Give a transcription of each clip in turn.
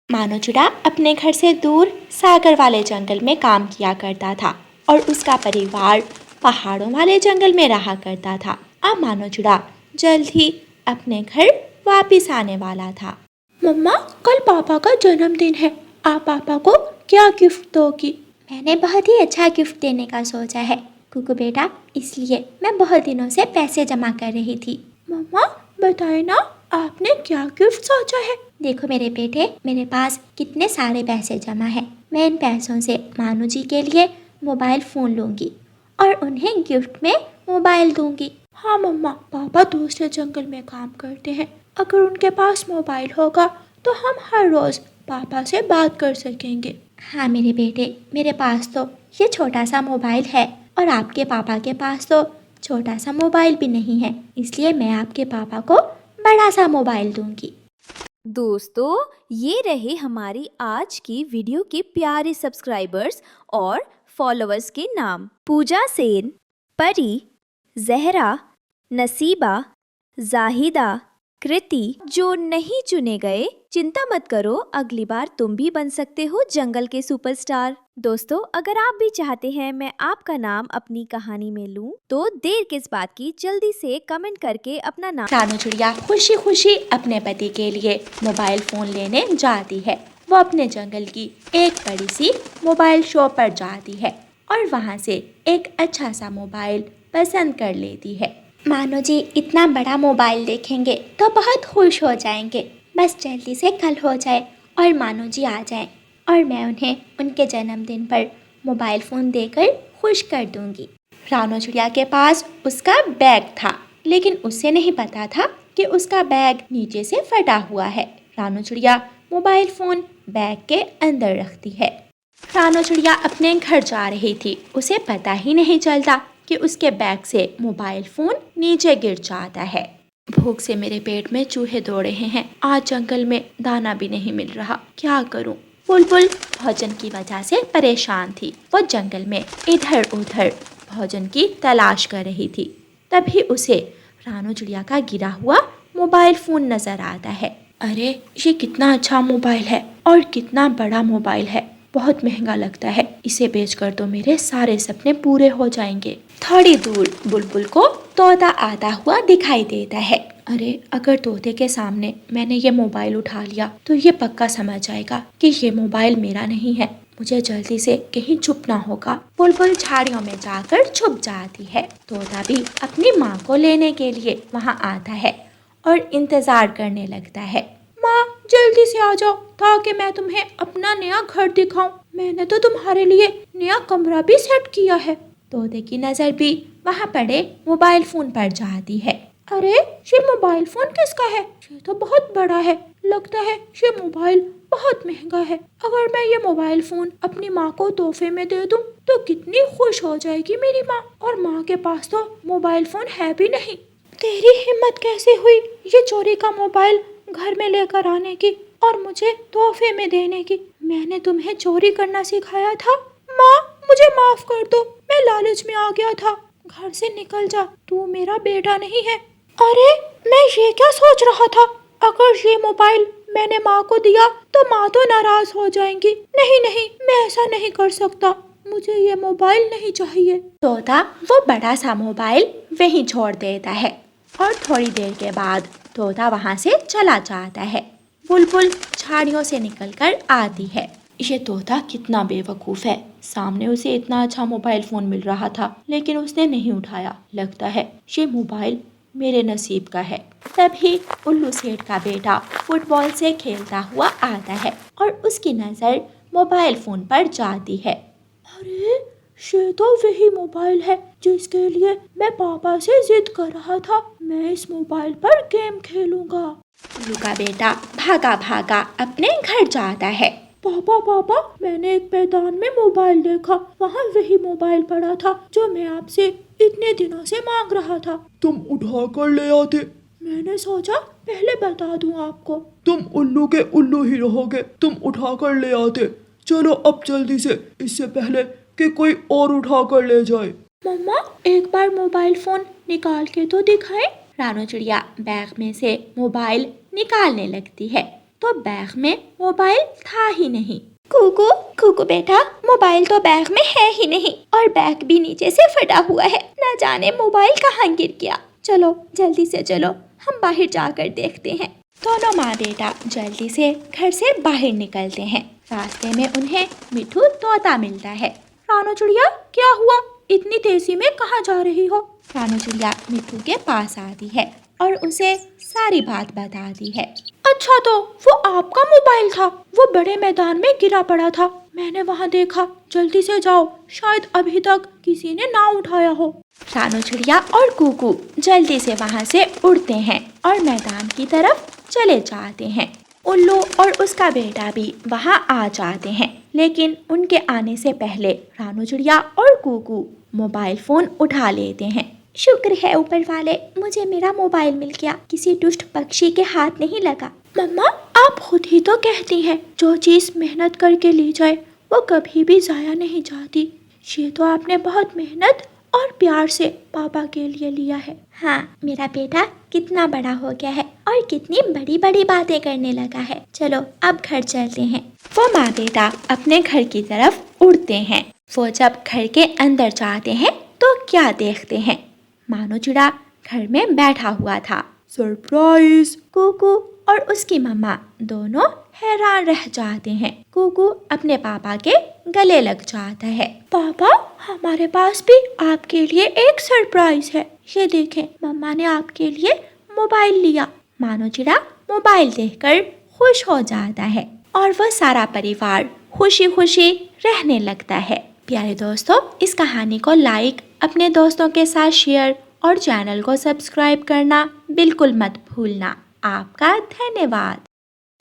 मानो चिड़ा अपने घर से दूर सागर वाले जंगल में काम किया करता था और उसका परिवार पहाड़ों वाले जंगल में रहा करता था। अब मानो चिड़ा जल्द ही अपने घर वापिस आने वाला था। मम्मा, कल पापा का जन्मदिन है, आप पापा को क्या गिफ्ट दोगी? मैंने बहुत ही अच्छा गिफ्ट देने का सोचा है कुकू बेटा, इसलिए मैं बहुत दिनों से पैसे जमा कर रही थी। मम्मा बताए ना, आपने क्या गिफ्ट सोचा है? देखो मेरे बेटे, मेरे पास कितने सारे पैसे जमा है। मैं इन पैसों से मानू जी के लिए मोबाइल फ़ोन लूँगी और उन्हें गिफ्ट में मोबाइल दूँगी। हाँ मम्मा, पापा दूसरे जंगल में काम करते हैं, अगर उनके पास मोबाइल होगा तो हम हर रोज़ पापा से बात कर सकेंगे। हाँ मेरे बेटे, मेरे पास तो ये छोटा सा मोबाइल है और आपके पापा के पास तो छोटा सा मोबाइल भी नहीं है, इसलिए मैं आपके पापा को बड़ा सा मोबाइल दूंगी। दोस्तों, ये रहे हमारी आज की वीडियो के प्यारे सब्सक्राइबर्स और फॉलोअर्स के नाम। पूजा सेन, परी, जहरा, नसीबा, जाहिदा, कृति। जो नहीं चुने गए, चिंता मत करो, अगली बार तुम भी बन सकते हो जंगल के सुपरस्टार। दोस्तों, अगर आप भी चाहते हैं मैं आपका नाम अपनी कहानी में लूं, तो देर किस बात की, जल्दी से कमेंट करके अपना नाम। रानू चिड़िया खुशी खुशी अपने पति के लिए मोबाइल फोन लेने जाती है। वो अपने जंगल की एक बड़ी सी मोबाइल शॉप पर जाती है और वहाँ से एक अच्छा सा मोबाइल पसंद कर लेती है। मानो जी इतना बड़ा मोबाइल देखेंगे तो बहुत खुश हो जाएंगे, बस जल्दी से कल हो जाए और मानो जी आ जाएं और मैं उन्हें उनके जन्मदिन पर मोबाइल फ़ोन देकर खुश कर दूंगी। रानू चिड़िया के पास उसका बैग था, लेकिन उसे नहीं पता था कि उसका बैग नीचे से फटा हुआ है। रानू चिड़िया मोबाइल फ़ोन बैग के अंदर रखती है। रानू चिड़िया अपने घर जा रही थी, उसे पता ही नहीं चलता कि उसके बैग से मोबाइल फ़ोन नीचे गिर जाता है। भूख से मेरे पेट में चूहे दौड़ रहे हैं, आज जंगल में दाना भी नहीं मिल रहा, क्या करूं? बुलबुल भोजन की वजह से परेशान थी। वो जंगल में इधर उधर भोजन की तलाश कर रही थी। तभी उसे रानू चिड़िया का गिरा हुआ मोबाइल फ़ोन नज़र आता है। अरे, ये कितना अच्छा मोबाइल है और कितना बड़ा मोबाइल है, बहुत महंगा लगता है, इसे बेचकर तो मेरे सारे सपने पूरे हो जाएंगे। थोड़ी दूर बुलबुल को तोता आता हुआ दिखाई देता है। अरे, अगर तोते के सामने मैंने ये मोबाइल उठा लिया तो ये पक्का समझ जाएगा कि ये मोबाइल मेरा नहीं है, मुझे जल्दी से कहीं छुपना होगा। बुलबुल झाड़ियों में जाकर छुप जाती है। तोता भी अपनी माँ को लेने के लिए वहाँ आता है और इंतजार करने लगता है। माँ, जल्दी से आ जाओ ताकि मैं तुम्हें अपना नया घर दिखाऊं। मैंने तो तुम्हारे लिए नया कमरा भी सेट किया है। तोते की नजर भी वहाँ पड़े मोबाइल फोन पर जाती है। अरे, ये मोबाइल फोन किसका है? ये तो बहुत बड़ा है, लगता है ये मोबाइल बहुत महंगा है। अगर मैं ये मोबाइल फोन अपनी माँ को तोहफे में दे दूं तो कितनी खुश हो जाएगी मेरी माँ। और माँ के पास तो मोबाइल फोन है भी नहीं। तेरी हिम्मत कैसे हुई ये चोरी का मोबाइल घर में लेकर आने की और मुझे तोहफे में देने की? मैंने तुम्हें चोरी करना सिखाया था। माँ, मुझे माफ कर दो, मैं लालच में आ गया था। घर से निकल जा, तू मेरा बेटा नहीं है। अरे, मैं ये क्या सोच रहा था, अगर ये मोबाइल मैंने माँ को दिया तो माँ तो नाराज हो जाएंगी। नहीं नहीं, मैं ऐसा नहीं कर सकता, मुझे ये मोबाइल नहीं चाहिए। तोता वो बड़ा सा मोबाइल वहीं छोड़ देता है और थोड़ी देर के बाद तोता वहाँ से चला जाता है। बुलबुल झाड़ियों से निकलकर आती है। ये तोता कितना बेवकूफ़ है, सामने उसे इतना अच्छा मोबाइल फ़ोन मिल रहा था लेकिन उसने नहीं उठाया। लगता है ये मोबाइल मेरे नसीब का है। तभी उल्लू सेठ का बेटा फुटबॉल से खेलता हुआ आता है और उसकी नज़र मोबाइल फ़ोन पर जाती है। अरे, ये तो वही मोबाइल है जिसके लिए मैं पापा से जिद कर रहा था। मैं इस मोबाइल पर गेम खेलूंगा। उल्लू का बेटा भागा भागा अपने घर जाता है। पापा पापा, मैंने एक मैदान में मोबाइल देखा, वहाँ वही मोबाइल पड़ा था जो मैं आपसे इतने दिनों से मांग रहा था। तुम उठा कर ले आते। मैंने सोचा पहले बता दूं आपको। तुम उल्लू के उल्लू ही रहोगे, तुम उठा कर ले आते। चलो अब जल्दी से, इससे पहले कि कोई और उठा कर ले जाए। मम्मा, एक बार मोबाइल फोन निकाल के तो दिखाए। रानू चिड़िया बैग में से मोबाइल निकालने लगती है। तो बैग में मोबाइल था ही नहीं। कुकू कुकू बेटा, मोबाइल तो बैग में है ही नहीं और बैग भी नीचे से फटा हुआ है, न जाने मोबाइल कहाँ गिर गया। चलो जल्दी से चलो, हम बाहर जाकर देखते हैं। दोनों माँ बेटा जल्दी से घर से बाहर निकलते हैं। रास्ते में उन्हें मिठू तोता मिलता है। रानू चिड़िया, क्या हुआ, इतनी तेजी में कहाँ जा रही हो? रानू चिड़िया मिठू के पास आती है और उसे सारी बात बताती है। अच्छा, तो वो आपका मोबाइल था, वो बड़े मैदान में गिरा पड़ा था, मैंने वहाँ देखा। जल्दी से जाओ, शायद अभी तक किसी ने ना उठाया हो। रानू चिड़िया और कुकू जल्दी से वहाँ से उड़ते हैं और मैदान की तरफ चले जाते हैं। उल्लू और उसका बेटा भी वहाँ आ जाते हैं, लेकिन उनके आने से पहले रानू चिड़िया और कुकू मोबाइल फोन उठा लेते हैं। शुक्र है ऊपर वाले, मुझे मेरा मोबाइल मिल गया, किसी दुष्ट पक्षी के हाथ नहीं लगा। मम्मा, आप खुद ही तो कहती हैं जो चीज़ मेहनत करके ली जाए वो कभी भी ज़ाया नहीं जाती। ये तो आपने बहुत मेहनत और प्यार से पापा के लिए लिया है। हाँ, मेरा बेटा कितना बड़ा हो गया है और कितनी बड़ी बड़ी बातें करने लगा है। चलो अब घर चलते हैं। वो माँ बेटा अपने घर की तरफ उड़ते हैं। वो जब घर के अंदर जाते हैं तो क्या देखते हैं, मानो चिड़ा घर में बैठा हुआ था। सरप्राइज! कुकू और उसकी मम्मा दोनों हैरान रह जाते हैं। कुकू अपने पापा के गले लग जाता है। पापा, हमारे पास भी आपके लिए एक सरप्राइज है। ये देखें, मम्मा ने आपके लिए मोबाइल लिया। मानो चिड़ा मोबाइल देखकर खुश हो जाता है और वह सारा परिवार खुशी खुशी रहने लगता है। प्यारे दोस्तों, इस कहानी को लाइक, अपने दोस्तों के साथ शेयर और चैनल को सब्सक्राइब करना बिल्कुल मत भूलना। आपका धन्यवाद।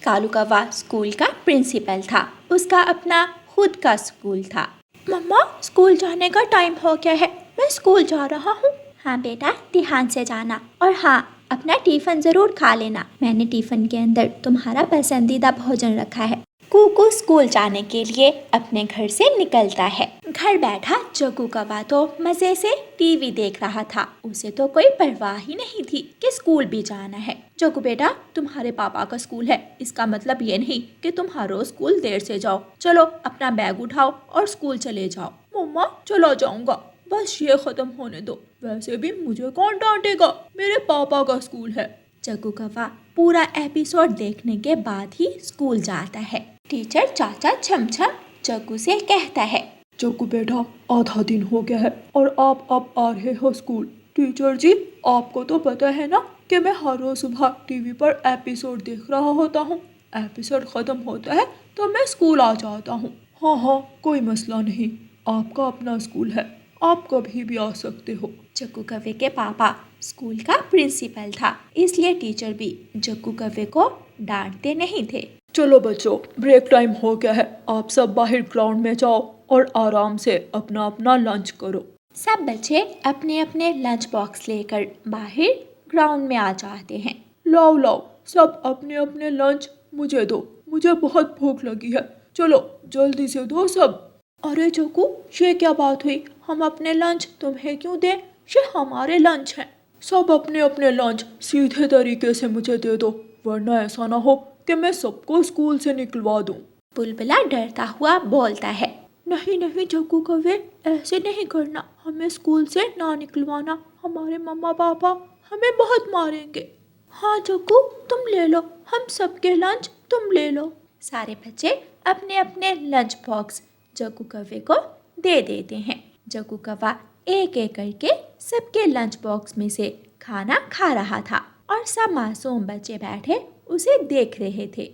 कालू कौवा स्कूल का प्रिंसिपल था। उसका अपना खुद का स्कूल था। मम्मा, स्कूल जाने का टाइम हो गया है, मैं स्कूल जा रहा हूँ। हाँ बेटा, ध्यान से जाना और हाँ, अपना टिफिन जरूर खा लेना। मैंने टिफिन के अंदर तुम्हारा पसंदीदा भोजन रखा है। कुकू स्कूल जाने के लिए अपने घर से निकलता है। घर बैठा जग्गू कौवा तो मजे से टीवी देख रहा था। उसे तो कोई परवाह ही नहीं थी कि स्कूल भी जाना है। जग्गू बेटा, तुम्हारे पापा का स्कूल है, इसका मतलब ये नहीं कि तुम हर रोज स्कूल देर से जाओ। चलो अपना बैग उठाओ और स्कूल चले जाओ। मम्मा, चला जाऊंगा, बस ये खत्म होने दो। वैसे भी मुझे कौन डांटेगा, मेरे पापा का स्कूल है। जग्गू कौवा पूरा एपिसोड देखने के बाद ही स्कूल जाता है। टीचर चाचा छम छम जग्गू से कहता है। जग्गू बेटा, आधा दिन हो गया है और आप अब आ रहे हो स्कूल। टीचर जी, आपको तो पता है ना कि मैं हर रोज सुबह टीवी पर एपिसोड देख रहा होता हूँ। एपिसोड खत्म होता है तो मैं स्कूल आ जाता हूँ। हाँ हाँ, कोई मसला नहीं, आपका अपना स्कूल है, आप कभी भी आ सकते हो। जग्गू कौवे के पापा स्कूल का प्रिंसिपल था, इसलिए टीचर भी जग्गू कौवे को डांटते नहीं थे। चलो बच्चों, ब्रेक टाइम हो गया है, आप सब बाहर ग्राउंड में जाओ और आराम से अपना अपना लंच करो। सब बच्चे अपने अपने लंच बॉक्स लेकर बाहर ग्राउंड में आ जाते हैं। लाओ लाओ, सब अपने अपने लंच मुझे दो, मुझे बहुत भूख लगी है। चलो जल्दी से दो सब। अरे जग्गू, ये क्या बात हुई, हम अपने लंच तुम्हें क्यों दें, ये हमारे लंच हैं। सब अपने अपने लंच सीधे तरीके से मुझे दे दो, वरना ऐसा ना हो कि मैं सबको स्कूल से निकलवा दूं। बुलबुला डरता हुआ बोलता है। नहीं नहीं जग्गू कौवे, ऐसे नहीं करना, हमें स्कूल से ना निकलवाना, हमारे मम्मा पापा हमें बहुत मारेंगे। हाँ जग्गू, तुम ले लो, हम सबके लंच तुम ले लो। सारे बच्चे अपने अपने लंच बॉक्स जग्गू कौवे को दे देते हैं। जग्गू कौवा एक एक करके सबके लंच बॉक्स में से खाना खा रहा था और सब मासूम बच्चे बैठे उसे देख रहे थे।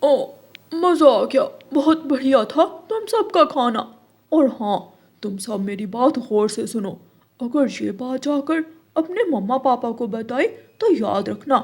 ओ, मज़ा आ गया, बहुत बढ़िया था तुम सबका खाना। और हाँ, तुम सब मेरी बात गौर से सुनो, अगर ये बात जाकर अपने मम्मा पापा को बताई तो याद रखना,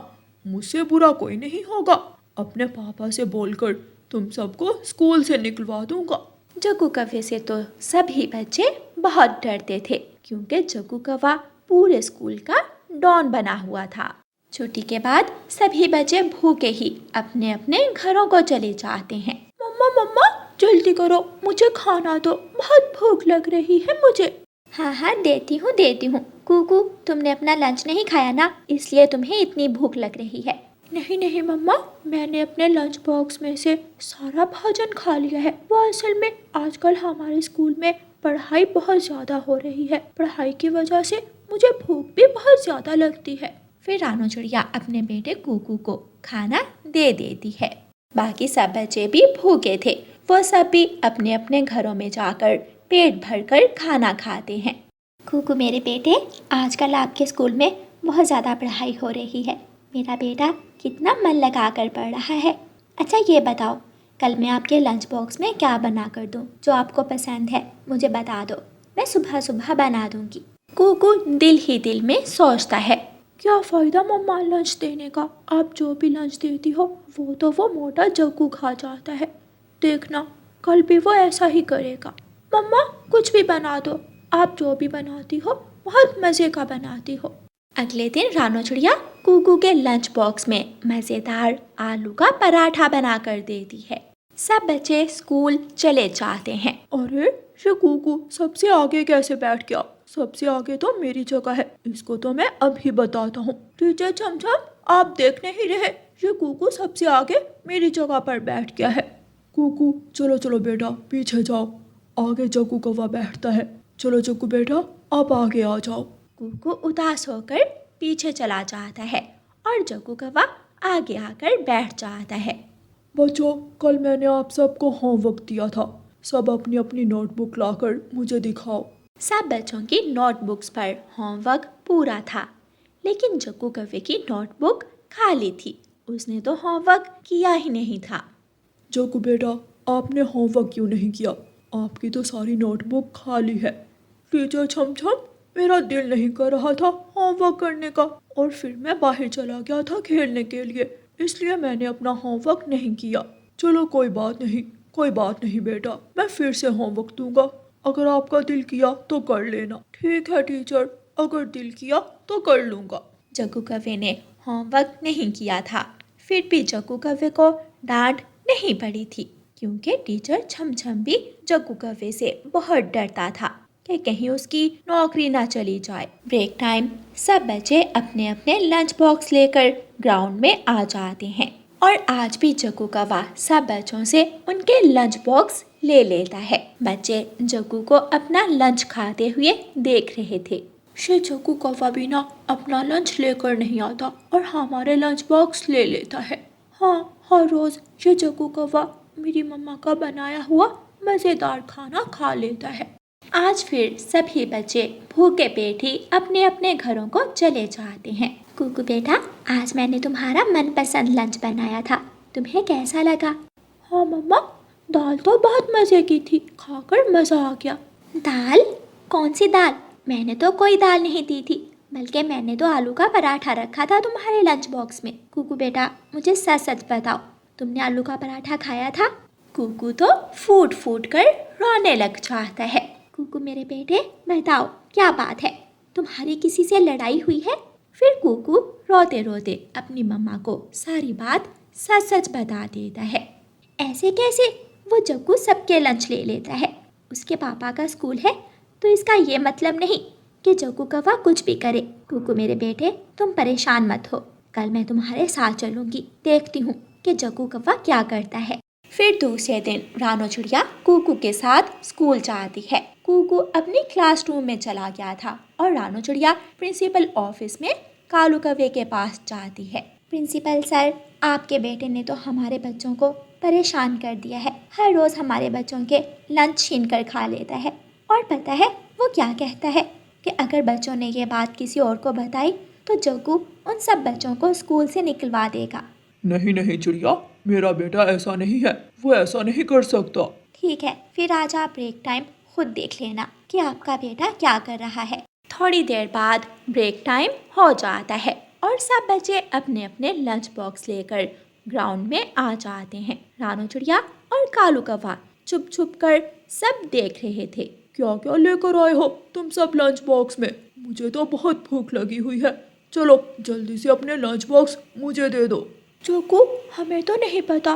मुझसे बुरा कोई नहीं होगा। अपने पापा से बोलकर तुम सबको स्कूल से निकलवा दूंगा। जग्गू कौवे से तो सभी बच्चे बहुत डरते थे, क्योंकि जग्गू कौवा पूरे स्कूल का डॉन बना हुआ था। छुट्टी के बाद सभी बच्चे भूखे ही अपने अपने घरों को चले जाते हैं। मम्मा मम्मा, जल्दी करो, मुझे खाना दो, बहुत भूख लग रही है मुझे। हाँ हाँ, देती हूँ। कुकू, तुमने अपना लंच नहीं खाया ना, इसलिए तुम्हें इतनी भूख लग रही है। नहीं नहीं मम्मा, मैंने अपने लंच बॉक्स में से सारा भोजन खा लिया है। वो असल में आजकल हमारे स्कूल में पढ़ाई बहुत ज़्यादा हो रही है। पढ़ाई की वजह से मुझे भूख भी बहुत ज़्यादा लगती है। फिर रानू चिड़िया अपने बेटे कुकू को खाना दे देती है। बाकी सब बच्चे भी भूखे थे। वो सब भी अपने अपने घरों में जाकर पेट भरकर खाना खाते हैं। कुकू मेरे बेटे, आजकल आपके स्कूल में बहुत ज़्यादा पढ़ाई हो रही है। मेरा बेटा कितना मन लगा कर पढ़ रहा है। अच्छा ये बताओ, कल मैं आपके लंच बॉक्स में क्या बना कर दूँ? जो आपको पसंद है मुझे बता दो, मैं सुबह सुबह बना दूँगी। कुकू दिल ही दिल में सोचता है, क्या फ़ायदा मम्मा लंच देने का? आप जो भी लंच देती हो वो मोटा जग्गू खा जाता है। देखना कल भी वो ऐसा ही करेगा। मम्मा कुछ भी बना दो, आप जो भी बनाती हो बहुत मज़े का बनाती हो। अगले दिन रानू चिड़िया कुकू के लंच बॉक्स में मज़ेदार आलू का पराठा बना कर देती है। सब बच्चे स्कूल चले जाते हैं। अरे ये कुकू सबसे आगे कैसे बैठ गया? सबसे आगे तो मेरी जगह है, इसको तो मैं अभी बताता हूँ। टीचर छमछम, आप देख नहीं रहे, ये कुकू सबसे आगे मेरी जगह पर बैठ गया है। कुकू चलो चलो बेटा पीछे जाओ, आगे जग्गू कौवा बैठता है। चलो जग्गू बेटा आप आगे आ जाओ। कुकू उदास होकर पीछे चला जाता है और जग्गू कौवा आगे आकर बैठ जाता है। बच्चों, कल मैंने आप सबको होमवर्क दिया था, सब अपनी अपनी नोटबुक लाकर मुझे दिखाओ। सब बच्चों की नोटबुक्स पर होमवर्क पूरा था, लेकिन जग्गू कौवे की नोटबुक खाली थी। उसने तो होमवर्क किया ही नहीं था। जग्गू बेटा आपने होमवर्क क्यों नहीं किया? आपकी तो सारी नोटबुक खाली है। टीचर छमछम, मेरा दिल नहीं कर रहा था होमवर्क करने का और फिर मैं बाहर चला गया था खेलने के लिए, इसलिए मैंने अपना होमवर्क नहीं किया। चलो कोई बात नहीं बेटा, मैं फिर से होमवर्क दूंगा। अगर आपका दिल किया तो कर लेना। ठीक है टीचर, अगर दिल किया तो कर लूँगा। जग्गू कौवे ने होमवर्क नहीं किया था, फिर भी जग्गू कौवे को डांट नहीं पड़ी थी, क्योंकि टीचर छमछम भी जग्गू कौवे से बहुत डरता था कि कहीं उसकी नौकरी ना चली जाए। ब्रेक टाइम सब बच्चे अपने अपने लंच बॉक्स लेकर ग्राउंड में आ जाते हैं और आज भी जग्गू कौवा सब बच्चों से उनके लंच बॉक्स ले लेता है। बच्चे जग्गू को अपना लंच खाते हुए देख रहे थे। ये जग्गू कौवा भी ना अपना लंच लेकर नहीं आता और हमारे लंच बॉक्स ले लेता है। हाँ, हर रोज़ ये जग्गू कौवा मेरी मम्मा का बनाया हुआ मज़ेदार खाना खा लेता है। आज फिर सभी बच्चे भूखे पेट ही अपने अपने घरों को चले जाते हैं। कुकू बेटा, आज मैंने तुम्हारा मनपसंद लंच बनाया था, तुम्हें कैसा लगा? हाँ मम्मा, दाल तो बहुत मज़े की थी, खाकर मज़ा आ गया। दाल? कौन सी दाल? मैंने तो कोई दाल नहीं दी थी, बल्कि मैंने तो आलू का पराठा रखा था तुम्हारे लंच बॉक्स में। कुकू बेटा, मुझे सच सच बताओ, तुमने आलू का पराठा खाया था? कुकू तो फूट फूट कर रोने लग जाता है। कुकू मेरे बेटे, बताओ क्या बात है, तुम्हारी किसी से लड़ाई हुई है? फिर कुकू रोते रोते अपनी मम्मा को सारी बात सच सच बता देता है। ऐसे कैसे? वो जग्गू सबके लंच ले लेता है, उसके पापा का स्कूल है, तो इसका ये मतलब नहीं कि जग्गू कौवा कुछ भी करे। कुकू मेरे बेटे, तुम परेशान मत हो, कल मैं तुम्हारे साथ चलूंगी, देखती हूँ कि जग्गू कौवा क्या करता है। फिर दूसरे दिन रानू चिड़िया कुकू के साथ स्कूल जाती है। कुकू अपनी क्लासरूम में चला गया था और रानू चिड़िया प्रिंसिपल ऑफिस में कालू कौवे के पास जाती है। प्रिंसिपल सर, आपके बेटे ने तो हमारे बच्चों को परेशान कर दिया है, हर रोज़ हमारे बच्चों के लंच छीन कर खा लेता है, और पता है वो क्या कहता है कि अगर बच्चों ने ये बात किसी और को बताई तो जग्गू उन सब बच्चों को स्कूल से निकलवा देगा। नहीं चिड़िया, मेरा बेटा ऐसा नहीं है, वो ऐसा नहीं कर सकता। ठीक है, फिर आज आप ब्रेक टाइम खुद देख लेना कि आपका बेटा क्या कर रहा है। थोड़ी देर बाद ब्रेक टाइम हो जाता है और सब बच्चे अपने अपने लंच बॉक्स लेकर ग्राउंड में आ जाते हैं। रानू चिड़िया और कालू कौवा छुप छुप कर सब देख रहे थे। क्या क्या लेकर आए हो तुम सब लंच बॉक्स में? मुझे तो बहुत भूख लगी हुई है, चलो जल्दी से अपने लंच बॉक्स मुझे दे दो। जग्गू, हमें तो नहीं पता,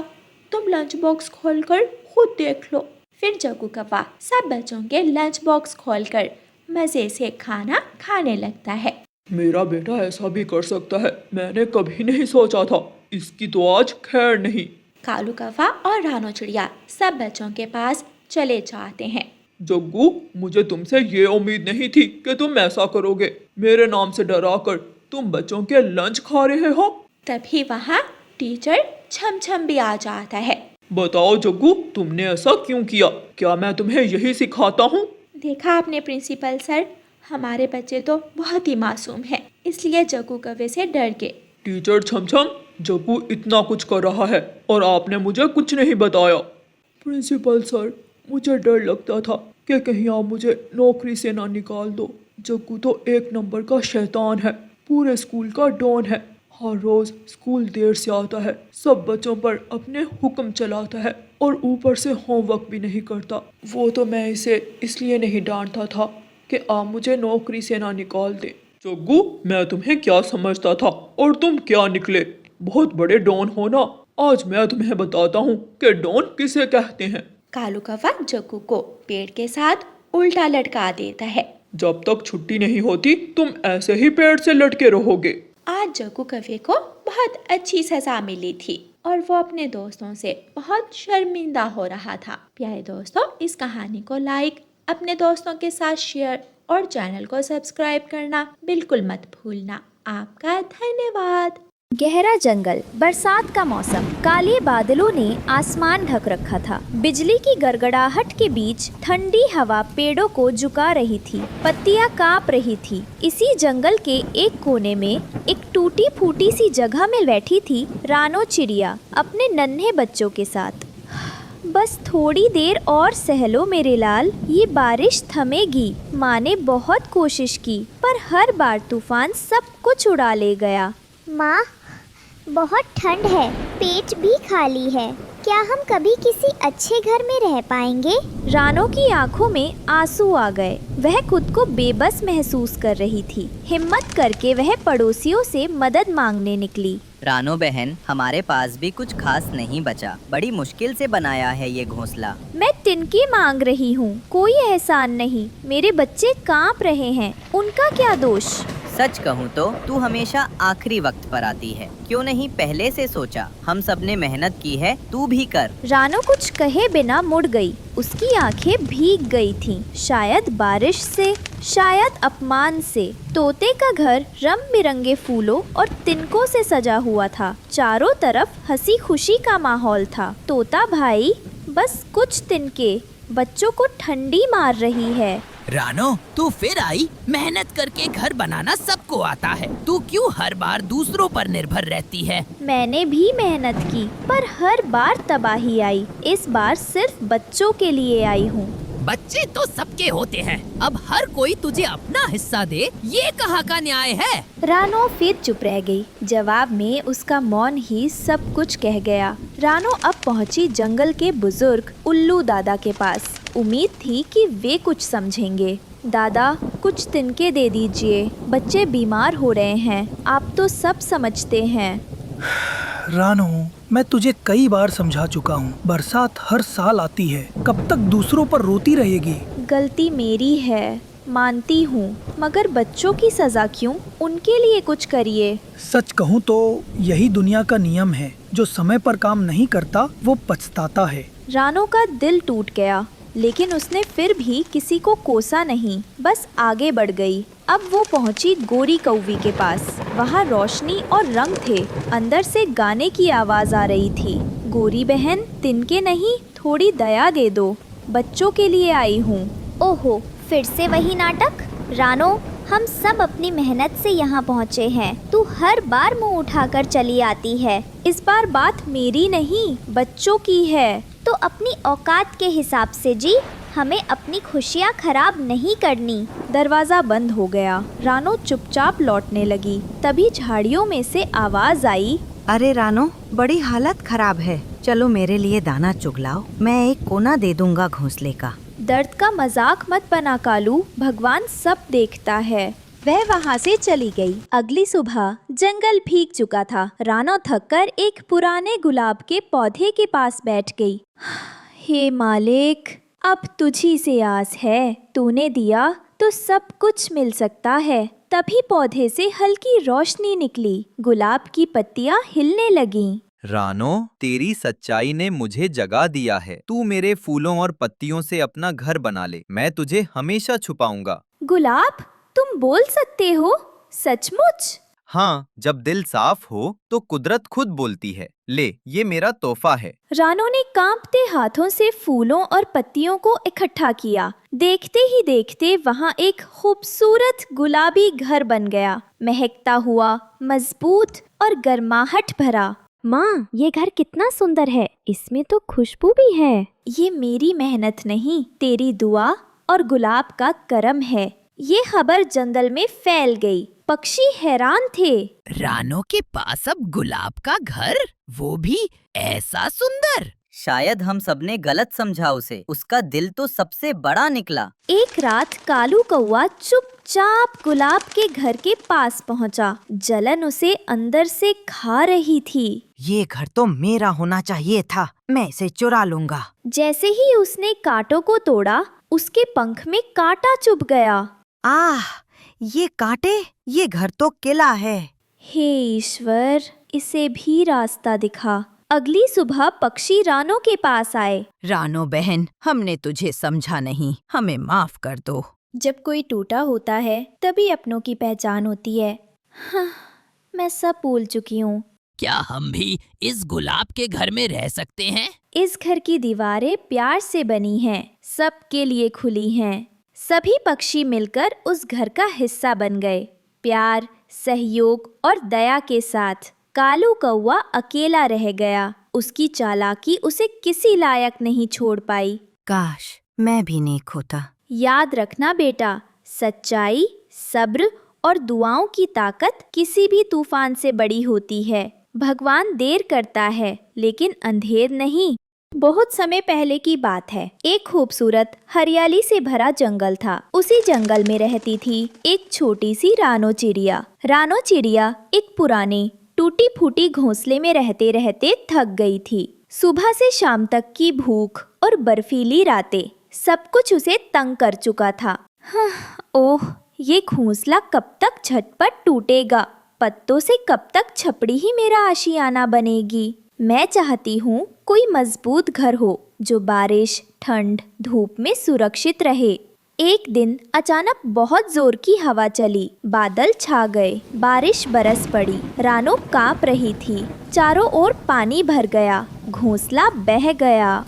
तुम लंच बॉक्स खोलकर खुद देख लो। फिर जग्गू कौवा सब बच्चों के लंच बॉक्स खोलकर मज़े से खाना खाने लगता है। मेरा बेटा ऐसा भी कर सकता है, मैंने कभी नहीं सोचा था। इसकी तो आज खैर नहीं। कालू कौवा और रानो चिड़िया सब बच्चों के पास चले जाते हैं। जग्गू, मुझे तुमसे ये उम्मीद नहीं थी कि तुम ऐसा करोगे। मेरे नाम से डराकर तुम बच्चों के लंच खा रहे हो। तभी वहाँ टीचर छम छम भी आ जाता है। बताओ जग्गू, तुमने ऐसा क्यों किया? क्या मैं तुम्हें यही सिखाता हूँ? देखा आपने प्रिंसिपल सर, हमारे बच्चे तो बहुत ही मासूम हैं, इसलिए जग्गू कौवे से डर गए। टीचर छमछम, जग्गू इतना कुछ कर रहा है और आपने मुझे कुछ नहीं बताया। प्रिंसिपल सर, मुझे डर लगता था कि कहीं आप मुझे नौकरी से ना निकाल दो। जग्गू तो एक नंबर का शैतान है, पूरे स्कूल का डॉन है। हर रोज स्कूल देर से आता है, सब बच्चों पर अपने हुक्म चलाता है और ऊपर से होमवर्क भी नहीं करता। वो तो मैं इसे इसलिए नहीं डांटता था कि आप मुझे नौकरी से ना निकाल दें। जग्गू, मैं तुम्हें क्या समझता था और तुम क्या निकले? बहुत बड़े डॉन हो ना। आज मैं तुम्हें बताता हूँ कि डॉन किसे कहते हैं। कालू कौवा जग्गू को पेड़ के साथ उल्टा लटका देता है। जब तक छुट्टी नहीं होती तुम ऐसे ही पेड़ से लटके रहोगे। आज जग्गू कौवे को बहुत अच्छी सजा मिली थी और वो अपने दोस्तों से बहुत शर्मिंदा हो रहा था। प्यारे दोस्तों, इस कहानी को लाइक, अपने दोस्तों के साथ शेयर और चैनल को सब्सक्राइब करना बिल्कुल मत भूलना। आपका धन्यवाद। गहरा जंगल, बरसात का मौसम, काले बादलों ने आसमान ढक रखा था। बिजली की गड़गड़ाहट के बीच ठंडी हवा पेड़ों को झुका रही थी, पत्तियां कांप रही थी। इसी जंगल के एक कोने में एक टूटी फूटी सी जगह में बैठी थी रानो चिड़िया अपने नन्हे बच्चों के साथ। बस थोड़ी देर और सह लो मेरे लाल, ये बारिश थमेगी। माँ ने बहुत कोशिश की पर हर बार तूफान सब कुछ उड़ा ले गया। माँ, बहुत ठंड है, पेट भी खाली है। क्या हम कभी किसी अच्छे घर में रह पाएंगे? रानो की आंखों में आंसू आ गए। वह खुद को बेबस महसूस कर रही थी। हिम्मत करके वह पड़ोसियों से मदद मांगने निकली। रानो बहन, हमारे पास भी कुछ खास नहीं बचा। बड़ी मुश्किल से बनाया है ये घोंसला। मैं तिनके मांग रही हूँ, कोई एहसान नहीं। मेरे बच्चे कांप रहे हैं, उनका क्या दोष? सच कहूँ तो तू हमेशा आखिरी वक्त पर आती है। क्यों नहीं पहले से सोचा? हम सब ने मेहनत की है, तू भी कर। रानो कुछ कहे बिना मुड़ गई। उसकी आंखें भीग गई थीं, शायद बारिश से, शायद अपमान से। तोते का घर रंग बिरंगे फूलों और तिनकों से सजा हुआ था। चारों तरफ हंसी खुशी का माहौल था। तोता भाई, बस कुछ तिनके बच्चों को ठंडी मार रही है। रानो, तू फिर आई। मेहनत करके घर बनाना सबको आता है, तू क्यों हर बार दूसरों पर निर्भर रहती है? मैंने भी मेहनत की पर हर बार तबाही आई। इस बार सिर्फ बच्चों के लिए आई हूँ। बच्चे तो सबके होते हैं, अब हर कोई तुझे अपना हिस्सा दे, ये कहाँ का न्याय है? रानो फिर चुप रह गई। जवाब में उसका मौन ही सब कुछ कह गया। रानो अब पहुंची जंगल के बुजुर्ग उल्लू दादा के पास। उम्मीद थी कि वे कुछ समझेंगे। दादा, कुछ तिनके दे दीजिए, बच्चे बीमार हो रहे हैं, आप तो सब समझते हैं। रानो, मैं तुझे कई बार समझा चुका हूँ, बरसात हर साल आती है, कब तक दूसरों पर रोती रहेगी? गलती मेरी है, मानती हूँ, मगर बच्चों की सजा क्यों? उनके लिए कुछ करिए। सच कहूँ तो यही दुनिया का नियम है, जो समय पर काम नहीं करता वो पछताता है। रानो का दिल टूट गया, लेकिन उसने फिर भी किसी को कोसा नहीं, बस आगे बढ़ गई। अब वो पहुंची गोरी कौवी के पास। वहाँ रोशनी और रंग थे, अंदर से गाने की आवाज आ रही थी। गोरी बहन, तिनके नहीं, थोड़ी दया दे दो, बच्चों के लिए आई हूँ। ओहो, फिर से वही नाटक? रानो, हम सब अपनी मेहनत से यहाँ पहुँचे हैं, तू हर बार मुंह उठाकर चली आती है। इस बार बात मेरी नहीं, बच्चों की है। तो अपनी औकात के हिसाब से जी, हमें अपनी खुशियाँ खराब नहीं करनी। दरवाजा बंद हो गया। रानो चुपचाप लौटने लगी। तभी झाड़ियों में से आवाज आई, अरे रानो, बड़ी हालत खराब है, चलो मेरे लिए दाना चुगलाओ, मैं एक कोना दे दूंगा घोंसले का। दर्द का मजाक मत बना कालू, भगवान सब देखता है। वह वहाँ से चली गई। अगली सुबह जंगल भीग चुका था। रानो थककर एक पुराने गुलाब के पौधे के पास बैठ गई। हे मालिक, अब तुझी से आस है, तूने दिया तो सब कुछ मिल सकता है। तभी पौधे से हल्की रोशनी निकली। गुलाब की पत्तियां हिलने लगीं। रानो, तेरी सच्चाई ने मुझे जगा दिया है। तू मेरे फूलों और पत्तियों से अपना घर बना ले, मैं तुझे हमेशा छुपाऊंगा। गुलाब, तुम बोल सकते हो? सचमुच? हाँ, जब दिल साफ हो तो कुदरत खुद बोलती है। ले, ये मेरा तोहफा है। रानो ने कांपते हाथों से फूलों और पत्तियों को इकट्ठा किया। देखते ही देखते वहाँ एक खूबसूरत गुलाबी घर बन गया, महकता हुआ, मजबूत और गर्माहट भरा। माँ, ये घर कितना सुंदर है, इसमें तो खुशबू भी है। ये मेरी मेहनत नहीं, तेरी दुआ और गुलाब का करम है। ये खबर जंगल में फैल गई। पक्षी हैरान थे। रानो के पास अब गुलाब का घर, वो भी ऐसा सुंदर। शायद हम सबने गलत समझा उसे। उसका दिल तो सबसे बड़ा निकला। एक रात कालू कौवा चुपचाप गुलाब के घर के पास पहुंचा। जलन उसे अंदर से खा रही थी। ये घर तो मेरा होना चाहिए था, मैं इसे चुरा लूंगा। जैसे ही उसने कांटों को तोड़ा, उसके पंख में कांटा चुभ गया। आह, ये कांटे, ये घर तो किला है। हे ईश्वर, इसे भी रास्ता दिखा। अगली सुबह पक्षी रानो के पास आए। रानो बहन, हमने तुझे समझा नहीं, हमें माफ कर दो। जब कोई टूटा होता है तभी अपनों की पहचान होती है। हाँ, मैं सब भूल चुकी हूँ। क्या हम भी इस गुलाब के घर में रह सकते हैं? इस घर की दीवारें प्यार से बनी हैं, सबके लिए खुली हैं। सभी पक्षी मिलकर उस घर का हिस्सा बन गए, प्यार, सहयोग और दया के साथ। कालू कौवा अकेला रह गया। उसकी चालाकी उसे किसी लायक नहीं छोड़ पाई। काश मैं भी नेक होता। याद रखना बेटा, सच्चाई, सब्र और दुआओं की ताकत किसी भी तूफान से बड़ी होती है। भगवान देर करता है लेकिन अंधेर नहीं। बहुत समय पहले की बात है। एक खूबसूरत हरियाली से भरा जंगल था। उसी जंगल में रहती थी एक छोटी सी रानो चिड़िया। रानो चिड़िया एक पुराने टूटी फूटी घोंसले में रहते रहते थक गई थी। सुबह से शाम तक की भूख और बर्फीली रातें सब कुछ उसे तंग कर चुका था। ओह, ये घोंसला कब तक झटपट टूटेगा? पत्तों से कब तक छपड़ी ही मेरा आशियाना बनेगी? मैं चाहती हूँ कोई मजबूत घर हो जो बारिश, ठंड, धूप में सुरक्षित रहे। एक दिन अचानक बहुत जोर की हवा चली, बादल छा गए, बारिश बरस पड़ी। रानो कांप रही थी, चारों ओर पानी भर गया, घोंसला बह गया।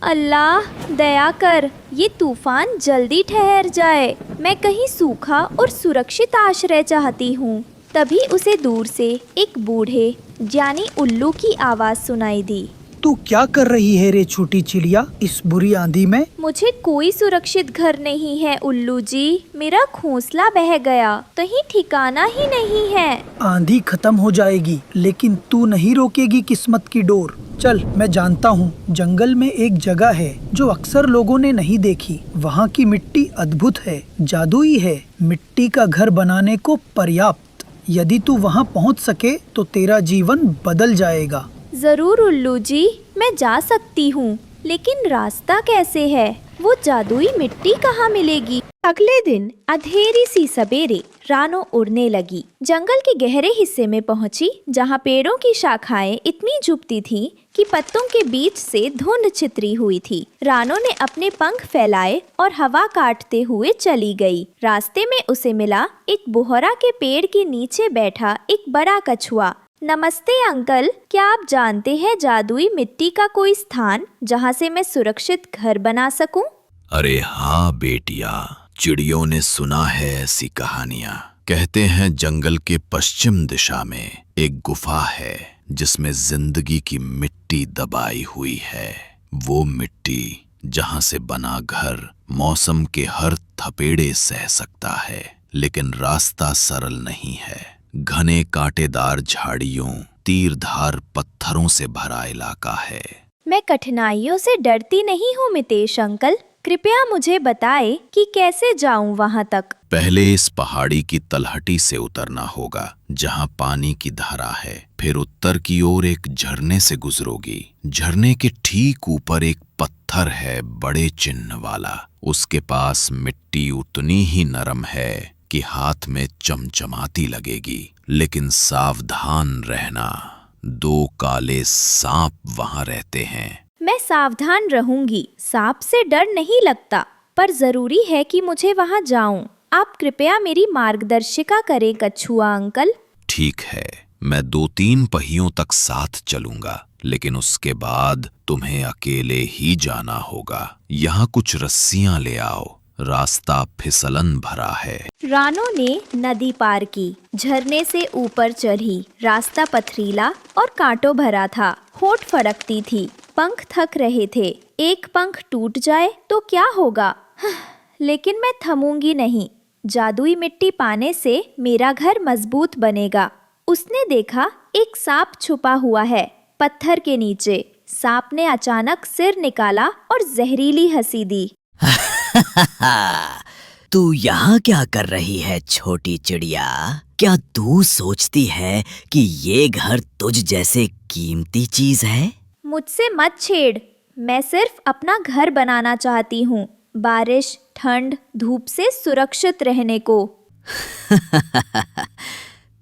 अल्लाह दया कर, ये तूफान जल्दी ठहर जाए। मैं कहीं सूखा और सुरक्षित आश्रय चाहती हूँ। तभी उसे दूर से एक बूढ़े यानी उल्लू की आवाज सुनाई दी। तू क्या कर रही है रे छोटी चिड़िया इस बुरी आंधी में? मुझे कोई सुरक्षित घर नहीं है उल्लू जी। मेरा घोंसला बह गया, कहीं ठिकाना ही नहीं है। आंधी खत्म हो जाएगी लेकिन तू नहीं रोकेगी किस्मत की डोर। चल, मैं जानता हूँ जंगल में एक जगह है जो अक्सर लोगों ने नहीं देखी। वहाँ की मिट्टी अद्भुत है, जादुई है, मिट्टी का घर बनाने को पर्याप्त। यदि तू वहाँ पहुँच सके तो तेरा जीवन बदल जाएगा। जरूर उल्लू जी, मैं जा सकती हूँ, लेकिन रास्ता कैसे है? वो जादुई मिट्टी कहाँ मिलेगी? अगले दिन अंधेरी सी सवेरे रानो उड़ने लगी। जंगल के गहरे हिस्से में पहुंची, जहाँ पेड़ों की शाखाएं इतनी झुकती थीं कि पत्तों के बीच से धुंध छितरी हुई थी। रानो ने अपने पंख फैलाए और हवा काटते हुए चली गई। रास्ते में उसे मिला एक बोहरा के पेड़ के नीचे बैठा एक बड़ा कछुआ। नमस्ते अंकल, क्या आप जानते हैं जादुई मिट्टी का कोई स्थान जहाँ से मैं सुरक्षित घर बना सकूं? अरे हाँ बेटिया, चिड़ियों ने सुना है ऐसी कहानियाँ। कहते हैं जंगल के पश्चिम दिशा में एक गुफा है जिसमें जिंदगी की मिट्टी दबाई हुई है। वो मिट्टी जहाँ से बना घर मौसम के हर थपेड़े सह सकता है, लेकिन रास्ता सरल नहीं है। घने कांटेदार झाड़ियों, तीरधार पत्थरों से भरा इलाका है। मैं कठिनाइयों से डरती नहीं हूँ मितेश अंकल, कृपया मुझे बताएं कि कैसे जाऊं वहां तक। पहले इस पहाड़ी की तलहटी से उतरना होगा जहाँ पानी की धारा है। फिर उत्तर की ओर एक झरने से गुजरोगी। झरने के ठीक ऊपर एक पत्थर है बड़े चिन्ह वाला। उसके पास मिट्टी उतनी ही नरम है आपके हाथ में चमचमाती लगेगी, लेकिन सावधान रहना, 2 काले सांप वहां रहते हैं। मैं सावधान रहूंगी। सांप से डर नहीं लगता, पर जरूरी है कि मुझे वहां जाऊं। आप कृपया मेरी मार्गदर्शिका करें कछुआ अंकल। ठीक है, मैं 2-3 पहियों तक साथ चलूंगा, लेकिन उसके बाद तुम्हें अकेले ही जाना होगा। यहाँ कुछ रस्सियां ले आओ, रास्ता फिसलन भरा है। रानो ने नदी पार की, झरने से ऊपर चढ़ी। रास्ता पथरीला और कांटों भरा था। होठ फड़कती थी, पंख थक रहे थे। एक पंख टूट जाए तो क्या होगा? लेकिन मैं थमूंगी नहीं। जादुई मिट्टी पाने से मेरा घर मजबूत बनेगा। उसने देखा एक सांप छुपा हुआ है पत्थर के नीचे। सांप ने अचानक सिर निकाला और जहरीली हंसी दी। तू यहाँ क्या कर रही है छोटी चिड़िया? क्या तू सोचती है कि ये घर तुझ जैसे कीमती चीज है? मुझसे मत छेड़। मैं सिर्फ अपना घर बनाना चाहती हूँ, बारिश, ठंड, धूप से सुरक्षित रहने को।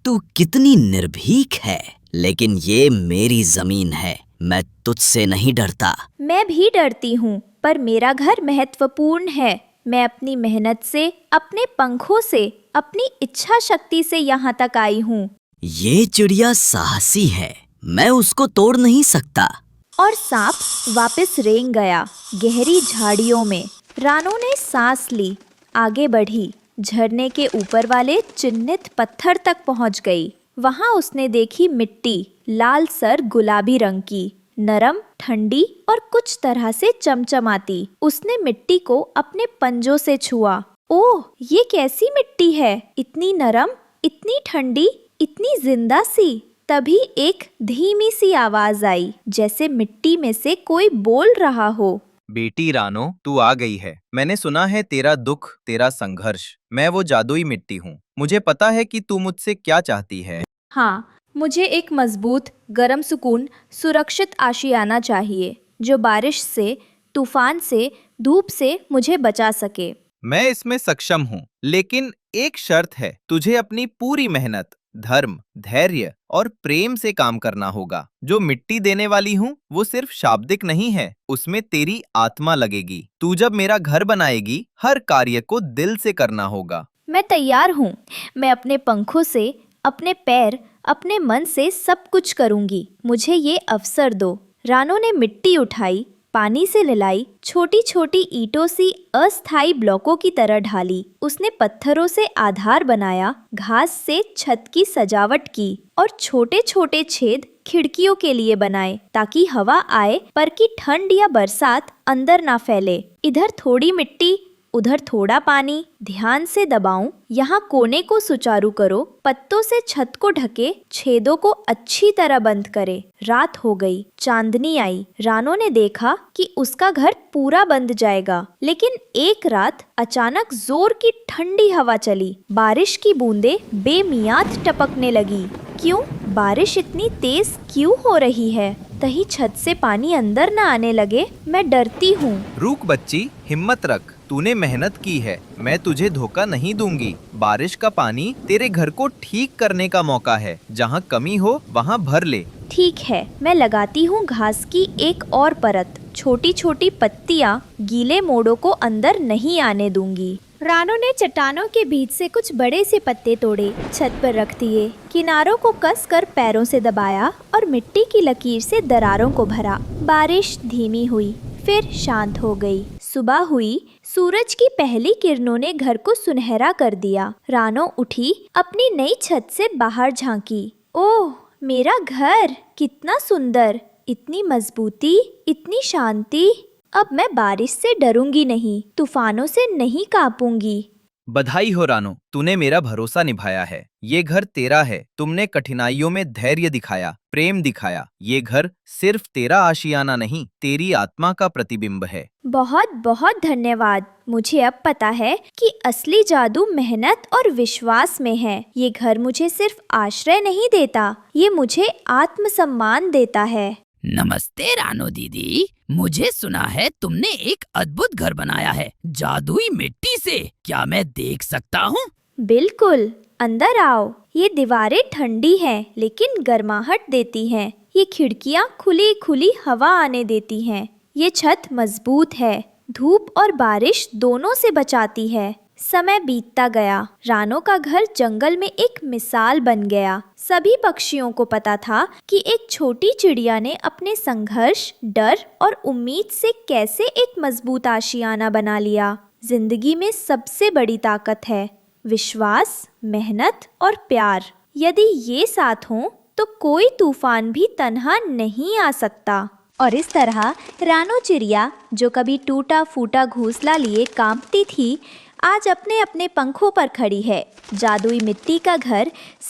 तू कितनी निर्भीक है, लेकिन ये मेरी जमीन है। मैं तुझसे नहीं डरता। मैं भी डरती हूँ, पर मेरा घर महत्वपूर्ण है। मैं अपनी मेहनत से, अपने पंखों से, अपनी इच्छा शक्ति से यहाँ तक आई हूँ। ये चिड़िया साहसी है, मैं उसको तोड़ नहीं सकता। और सांप वापस रेंग गया गहरी झाड़ियों में। रानो ने सांस ली, आगे बढ़ी, झरने के ऊपर वाले चिन्हित पत्थर तक पहुंच गई। वहां उसने देखी मिट्टी, लाल सर गुलाबी रंग की, नरम, ठंडी और कुछ तरह से चमचमाती। उसने मिट्टी को अपने पंजों से छुआ। ओह, ये कैसी मिट्टी है? इतनी नरम, इतनी ठंडी, इतनी जिंदा सी। तभी एक धीमी सी आवाज आई, जैसे मिट्टी में से कोई बोल रहा हो। बेटी रानो, तू आ गई है। मैंने सुना है तेरा दुख, तेरा संघर्ष। मैं वो जादुई मिट्टी हूँ। मुझे पता है कि तू मुझसे क्या चाहती है। हाँ, मुझे एक मजबूत, गरम सुकून, सुरक्षित आशियाना चाहिए, जो बारिश से, तूफान से, धूप से मुझे बचा सके। मैं इसमें सक्षम हूँ, लेकिन एक शर्त है। तुझे अपनी पूरी मेहनत, धर्म, धैर्य और प्रेम से काम करना होगा। जो मिट्टी देने वाली हूँ वो सिर्फ शाब्दिक नहीं है, उसमें तेरी आत्मा लगेगी। तू जब मेरा घर बनाएगी, हर कार्य को दिल से करना होगा। मैं तैयार हूँ। मैं अपने पंखों से, अपने पैर, अपने मन से सब कुछ करूँगी। मुझे ये अवसर दो। रानो ने मिट्टी उठाई, पानी से मिलाई, छोटी छोटी ईंटों सी अस्थायी ब्लॉकों की तरह ढाली। उसने पत्थरों से आधार बनाया, घास से छत की सजावट की और छोटे छोटे छेद खिड़कियों के लिए बनाए, ताकि हवा आए पर कि ठंड या बरसात अंदर ना फैले। इधर थोड़ी मिट्टी, उधर थोड़ा पानी। ध्यान से दबाऊं, यहाँ कोने को सुचारू करो, पत्तों से छत को ढके, छेदों को अच्छी तरह बंद करे। रात हो गई, चांदनी आई। रानो ने देखा कि उसका घर पूरा बंद जाएगा, लेकिन एक रात अचानक जोर की ठंडी हवा चली। बारिश की बूंदें बेमियाद टपकने लगी। क्यों? बारिश इतनी तेज क्यों हो रही है? कहीं छत से पानी अंदर न आने लगे। मैं डरती हूँ। रुक बच्ची, हिम्मत रख। तूने मेहनत की है, मैं तुझे धोखा नहीं दूंगी। बारिश का पानी तेरे घर को ठीक करने का मौका है। जहाँ कमी हो वहाँ भर ले। ठीक है, मैं लगाती हूँ घास की एक और परत। छोटी छोटी पत्तियाँ गीले मोड़ों को अंदर नहीं आने दूंगी। रानो ने चट्टानों के बीच से कुछ बड़े से पत्ते तोड़े, छत पर रख दिए, किनारों को कसकर पैरों से दबाया और मिट्टी की लकीर से दरारों को भरा। बारिश धीमी हुई, फिर शांत हो गई। सुबह हुई, सूरज की पहली किरणों ने घर को सुनहरा कर दिया। रानो उठी, अपनी नई छत से बाहर झांकी। ओह, मेरा घर कितना सुंदर, इतनी मजबूती, इतनी शांति। अब मैं बारिश से डरूंगी नहीं, तूफानों से नहीं कांपूंगी। बधाई हो रानो, तूने मेरा भरोसा निभाया है। ये घर तेरा है। तुमने कठिनाइयों में धैर्य दिखाया, प्रेम दिखाया। ये घर सिर्फ तेरा आशियाना नहीं, तेरी आत्मा का प्रतिबिंब है। बहुत बहुत धन्यवाद। मुझे अब पता है कि असली जादू मेहनत और विश्वास में है। ये घर मुझे सिर्फ आश्रय नहीं देता, ये मुझे आत्मसम्मान देता है। नमस्ते रानो दीदी, मुझे सुना है तुमने एक अद्भुत घर बनाया है जादुई मिट्टी से। क्या मैं देख सकता हूँ? बिल्कुल, अंदर आओ। ये दीवारें ठंडी हैं लेकिन गर्माहट देती हैं। ये खिड़कियाँ खुली खुली हवा आने देती हैं। ये छत मजबूत है, धूप और बारिश दोनों से बचाती है। समय बीतता गया। रानो का घर जंगल में एक मिसाल बन गया। सभी पक्षियों को पता था कि एक छोटी चिड़िया ने अपने संघर्ष, डर और उम्मीद से कैसे एक मजबूत आशियाना बना लिया। जिंदगी में सबसे बड़ी ताकत है विश्वास, मेहनत और प्यार। यदि ये साथ हों तो कोई तूफान भी तन्हा नहीं आ सकता। और इस तरह रानो चिड़िया, जो कभी टूटा फूटा घोंसला लिए कांपती थी, आज अपने अपने पंखों पर खड़ी है। जादुई मिट्टी का घर सिर्फ